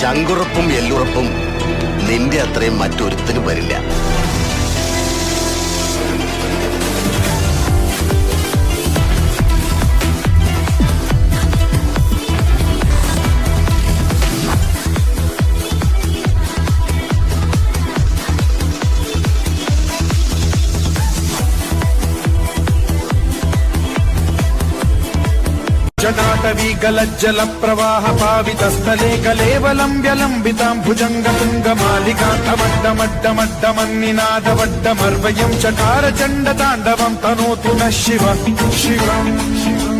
ചങ്കുറപ്പും എല്ലുറപ്പും നിന്റെ അത്രയും മറ്റൊരുത്തിനും വരില്ല. जटाटवी गलज्जल प्रवाह पावित स्थले कलेवलं व्यलम्बितां भुजङ्गतुङ्गमालिकान्तमड्डमड्डमड्डमन्निनादवड्डमर्वयं चकार चण्डताण्डवं तनोतु नः शिव शिवम्